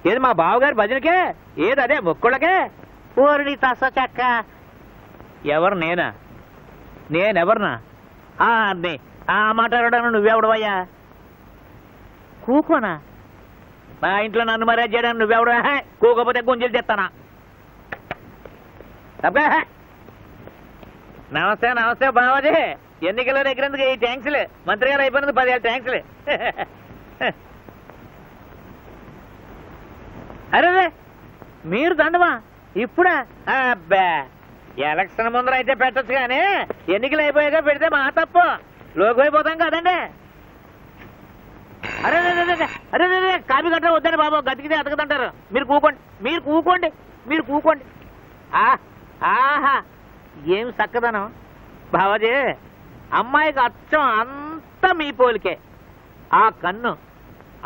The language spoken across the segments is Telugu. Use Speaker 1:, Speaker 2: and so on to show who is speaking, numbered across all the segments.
Speaker 1: ఏది మా బావగారి భజనకే? ఏది అదే మొక్కుళ్ళకే? ఊరిని తస చెక్క. ఎవరు? నేనా? నేనెవరినా? మాట్లాడడానికి నువ్వెవడవయ్యా? కూకోనా? మా ఇంట్లో నన్ను మర్యాద చేయడానికి నువ్వెవడ? కూకపోతే గుంజలు తెస్తానా? నమస్తే నమస్తే బావాజీ. ఎన్నికల్లో దగ్గరందుకు ఈ ట్యాంక్స్లే. మంత్రి గారు అయిపోయినందుకు 10,000 ట్యాంక్స్లే. అరే మీరు దండమా ఇప్పుడా? అబ్బా, ఎలక్షన్ ముందర అయితే పెట్టచ్చు కానీ ఎన్నికలు అయిపోయాక పెడితే మా తప్పు. లోకి అయిపోతాం కదండి. అరే అరే అరే కాపీ గట్ట వద్దండి బాబు, గతికితే అతకదంటారు. మీరు కూకోండి, మీరు కూకోండి, మీరు కూకోండి. ఆహా, ఏం చక్కదనం బావాజీ. అమ్మాయికి అచ్చం అంతా మీ పోలికే. ఆ కన్ను,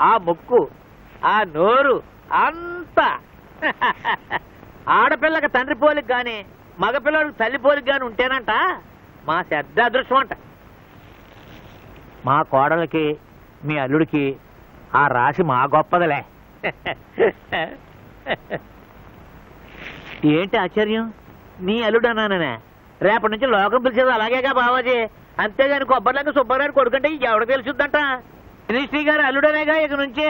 Speaker 1: ఆ ముక్కు, ఆ నోరు అంతా. ఆడపిల్లకి తండ్రి పోలికి గాని మగపిల్లలకు తల్లి పోలికి గాని ఉంటేనంట మా పెద్ద అదృష్టం అంట. మా కోడలకి మీ అల్లుడికి ఆ రాశి మా గొప్పదలే. ఏంటి ఆశ్చర్యం? నీ అల్లుడు అన్నానే. రేపటి నుంచి లోకం పిలిచేది అలాగేగా బావాజీ. అంతేగాని కొబ్బరిలాగా సుబ్బారావు కొడుకంటే ఎవరికి తెలుసుద్దంట. శ్రీ గారు అల్లుడనేగా ఇక నుంచే.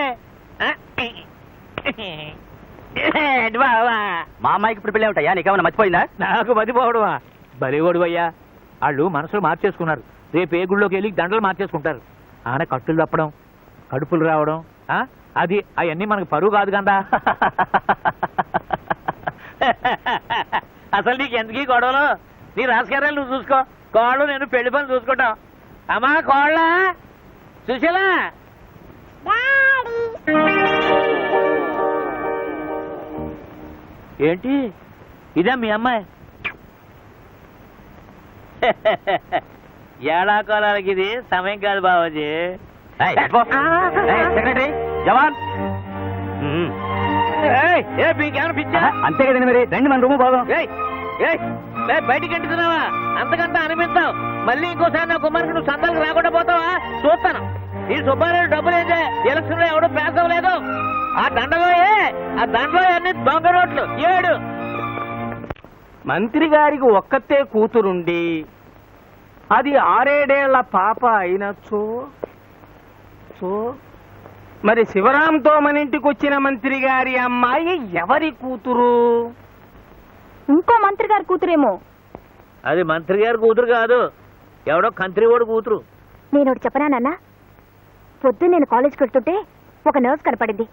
Speaker 1: బావా,
Speaker 2: మా అమ్మాయికి ఇప్పుడు పెళ్ళి ఉంటాయా? నీకేమన్నా మర్చిపోయిందా?
Speaker 1: నాకు మతిపోవడమా? బలిగోడు అయ్యా. వాళ్ళు మనసులు మార్చేసుకున్నారు. రేపు ఏ గుళ్ళోకి వెళ్ళి దండలు మార్చేసుకుంటారు. ఆన కట్టులు తప్పడం, కడుపులు రావడం, అది అవన్నీ మనకు పరువు కాదు కదా. అసలు నీకు ఎందుకు ఈ గొడవలు? నీ రాజకీయాలు నువ్వు చూసుకో. కోళ్ళు నేను పెళ్లి పని చూసుకుంటావు. అమ్మా కోళ్ళ సుశీలా, ఏంటి ఇదే మీ అమ్మాయి? ఏడాకోలాలకి ఇది సమయం కాదు బావాజీ.
Speaker 2: సెక్రటరీ జవాన్,
Speaker 1: మీకేమైనా పిచ్చా?
Speaker 2: అంతే కదండి మరి. రండి మన రూము బాగా.
Speaker 1: బయటికి ఎంటున్నావా? అంతకంతా అనిపిస్తావు. మళ్ళీ ఇంకోసారి నా కుమార్కి నువ్వు సందాలకు రాకుండా పోతావా? చూస్తాను. ఈ సుబ్బారావు డబ్బులు అయితే ఎలక్షన్ లో ఎవడో పాస్ అవ్వలేదు. ఆ దండలో అన్ని దొంగ రోడ్లు 7.
Speaker 3: మంత్రి గారికి ఒక్కతే కూతురుండి అది 6-7 పాప అయినచ్చో మరి శివరాంతో మన ఇంటికి వచ్చిన మంత్రి గారి అమ్మాయి ఎవరి కూతురు?
Speaker 4: ఇంకో మంత్రి గారి కూతురేమో.
Speaker 1: అది మంత్రి గారి కూతురు కాదు, ఎవడో కంత్రి ఓడి కూతురు.
Speaker 4: నేను ఒకటి చెప్పనా నాన్న? పొద్దున్న నేను కాలేజ్కి వెళ్తుంటే ఒక నర్స్ కనపడింది.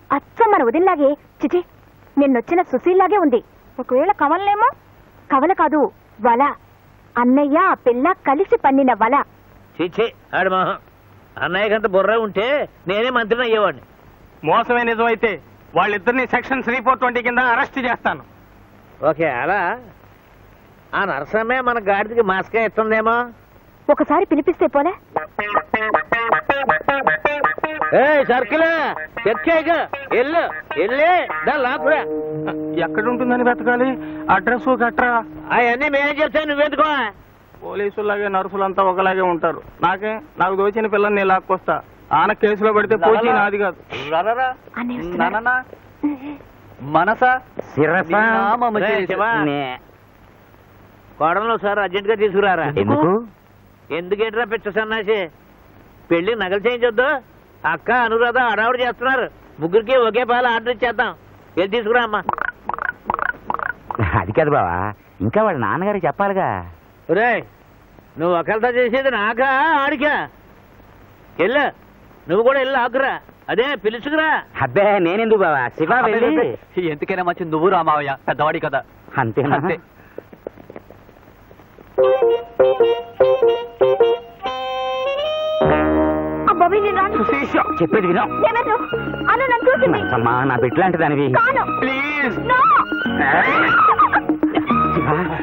Speaker 4: అచ్చం మన ఉదయంలాగే, చిచి నిన్నొచ్చిన సుశీల్లాగే ఉంది. ఒకవేళ కవలనేమో? కవల కాదు, వల. అన్నయ్య ఆ పిల్ల కలిసి పన్నిన వల.
Speaker 1: చిచ్చే ఆడు మొహం. అన్నయ్యకంత బుర్ర ఉంటే నేనే మంత్రిని అయ్యేవాడిని.
Speaker 3: మోసమే నిజమైతే వాళ్ళిద్దరిని సెక్షన్ 3/420 కింద అరెస్ట్ చేస్తాను.
Speaker 1: ఓకే, అలా ఆ నరసమ్మే మన గాడికి మాస్కా ఇస్తుందేమో.
Speaker 4: ఒకసారి పిలిపిస్తే పోలే?
Speaker 1: సర్కిల్ లాక్కురా.
Speaker 3: ఎక్కడుంటుందని వెతకాలి? అడ్రస్ గట్రా
Speaker 1: అవన్నీ మేనేం చెప్తాను, నువ్వెందుకో?
Speaker 3: పోలీసులాగే నర్సులంతా ఒకలాగే ఉంటారు. నాకు దోచిన పిల్లని నేను లాక్కొస్తా. ఆన కేసులో పడితే పోచి నాది కాదు.
Speaker 2: మనసా
Speaker 1: కోడలో సార్ అర్జెంట్ గా తీసుకురారా. ఎందుకేంట్రా పిచ్చ సన్నాసి? పెళ్లి నగలు చేయించొద్దు. అక్క అనురాధ అడావుడు చేస్తున్నారు. ముగ్గురికి ఒకే పాలు ఆర్డర్ ఇచ్చేద్దాం. వెళ్ళి తీసుకురా అమ్మా.
Speaker 2: అది కాదు బావా, ఇంకా వాళ్ళ నాన్నగారికి చెప్పాలిగా.
Speaker 1: రే, నువ్వు ఒకరితో చేసేది నాకా ఆడికా? వెళ్ళు, నువ్వు కూడా వెళ్ళి ఆకురా. అదే పిలుచుకురా.
Speaker 2: అబ్బే నేనెందుకు బావా, శివ వెళ్ళి.
Speaker 3: ఎందుకైనా మంచి నువ్వు రామావయ్య, పెద్దవాడి కదా.
Speaker 2: అంతేనా? చెప్పేది విను. అమ్మా, నా బిడ్డలాంటి దానివి.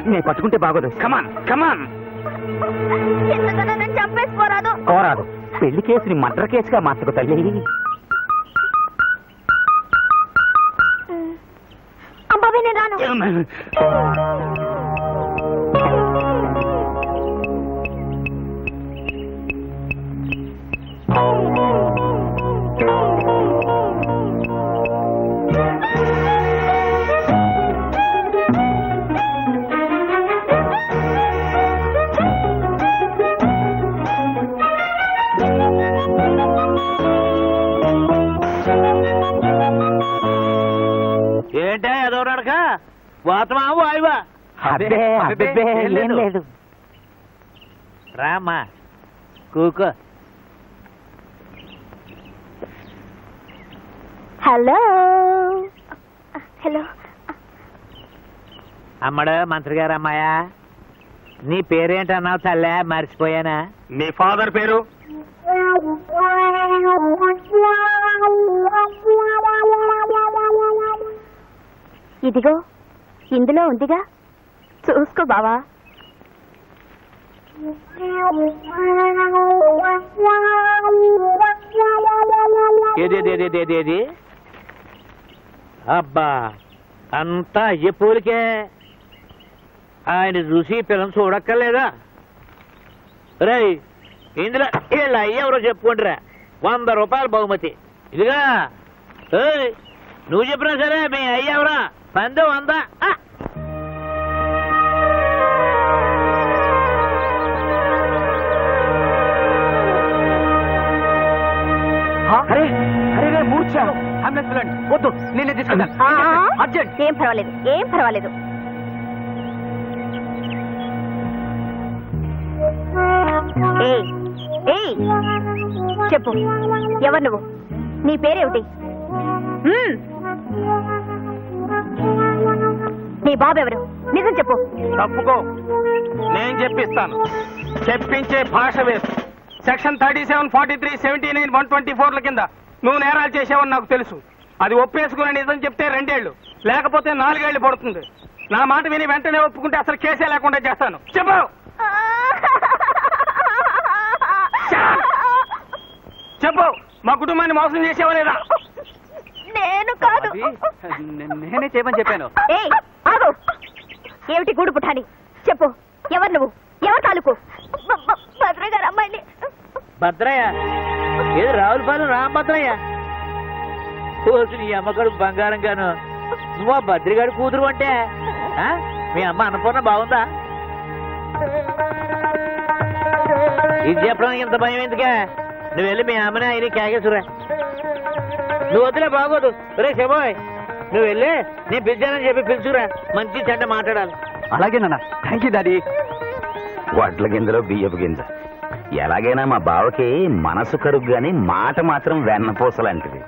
Speaker 2: నేను పట్టుకుంటే బాగోదు. కమాన్ కమాన్. కోరాదు. పెళ్లి కేసుని మర్డర్ కేసుగా మార్చుకు తల్లి.
Speaker 1: వాతమా వాయువా?
Speaker 2: అబ్బే అబ్బే ఏం లేదు.
Speaker 1: రామ్మా కూకో.
Speaker 4: Hello hello.
Speaker 1: అమ్మడు మంత్రి గారు అమ్మాయా, నీ పేరేంటన్నావు తల్లే? మర్చిపోయానా?
Speaker 3: మీ ఫాదర్ పేరు?
Speaker 4: ఇదిగో ఇందులో ఉందిగా, చూసుకో బావా.
Speaker 1: ఏది? అబ్బా, అంతా అయ్యే పూలికే. ఆయన చూసి పిల్లని చూడక్కర్లేదా? రేయ్, ఇందులో వీళ్ళ అయ్య ఎవరో చెప్పుకుంటారా? 100 రూపాయలు బహుమతి. ఇదిగా ఏయ్, నువ్వు చెప్పినా సరే మీ అయ్య ఎవరా? 100.
Speaker 2: అరే అరే రే మూర్ఛ, అంబులెన్స్ పిల్లండి. వద్దు, నేనే తీసుకెళ్తాను. అర్జెంట్.
Speaker 4: ఏం పర్వాలేదు, ఏం పర్వాలేదు. ఏయ్, ఏయ్, చెప్పు, ఎవరు నువ్వు? నీ పేరేమిటి? నీ బాబు ఎవరు? నిజం చెప్పు.
Speaker 3: తప్పుకో, నేను చెప్పిస్తాను. చెప్పించే భాష వేరు. సెక్షన్ 37, 43, 79, 124 కింద నువ్వు నేరాలు చేసావని నాకు తెలుసు. అది ఒప్పేసుకుని నిజం చెప్తే 2 ఏళ్ళు, లేకపోతే 4 ఏళ్ళు పడుతుంది. నా మాట విని వెంటనే ఒప్పుకుంటే అసలు కేసే లేకుండా చేస్తాను. చెప్పు. చెప్పు, మా కుటుంబాన్ని మోసం చేసావా లేదా?
Speaker 4: నేను కాదు.
Speaker 2: నేనే చేయమని చెప్పాను.
Speaker 4: ఏయ్, ఆగు. ఏమిటి గూడు పుఠాని? చెప్పు, ఎవరు నువ్వు? ఎవరు తాలూకు? భద్ర గారు అమ్మాయిని.
Speaker 1: భద్రయ్య? ఏది రావులపాలెం రామభద్రయ్య? రోజు నీ అమ్మగారు బంగారం గాను. నువ్వు ఆ భద్రిగాడి కూతురు అంటే ఆ? మీ అమ్మ అన్నపూర్ణ బాగుందా? ఇది చెప్పడానికి ఇంత భయం ఎందుకే? నువ్వు వెళ్ళి మీ అమ్మని ఆయన కేకేసురా. నువ్వు వద్దులే, బాగోదు. రే శబోయ్, నువ్వు వెళ్ళి నీ పిలిచానని చెప్పి పిలుచురా. మంచి చెడ్డ మాట్లాడాలి.
Speaker 2: అలాగే నాన్న. Thank you daddy.
Speaker 5: వడ్ల గింజలో బియ్యపు గింజ. ఎలాగైనా మా బావకి మనసు కరుగ్గాని మాట మాత్రం వెన్నపూసలాంటిది.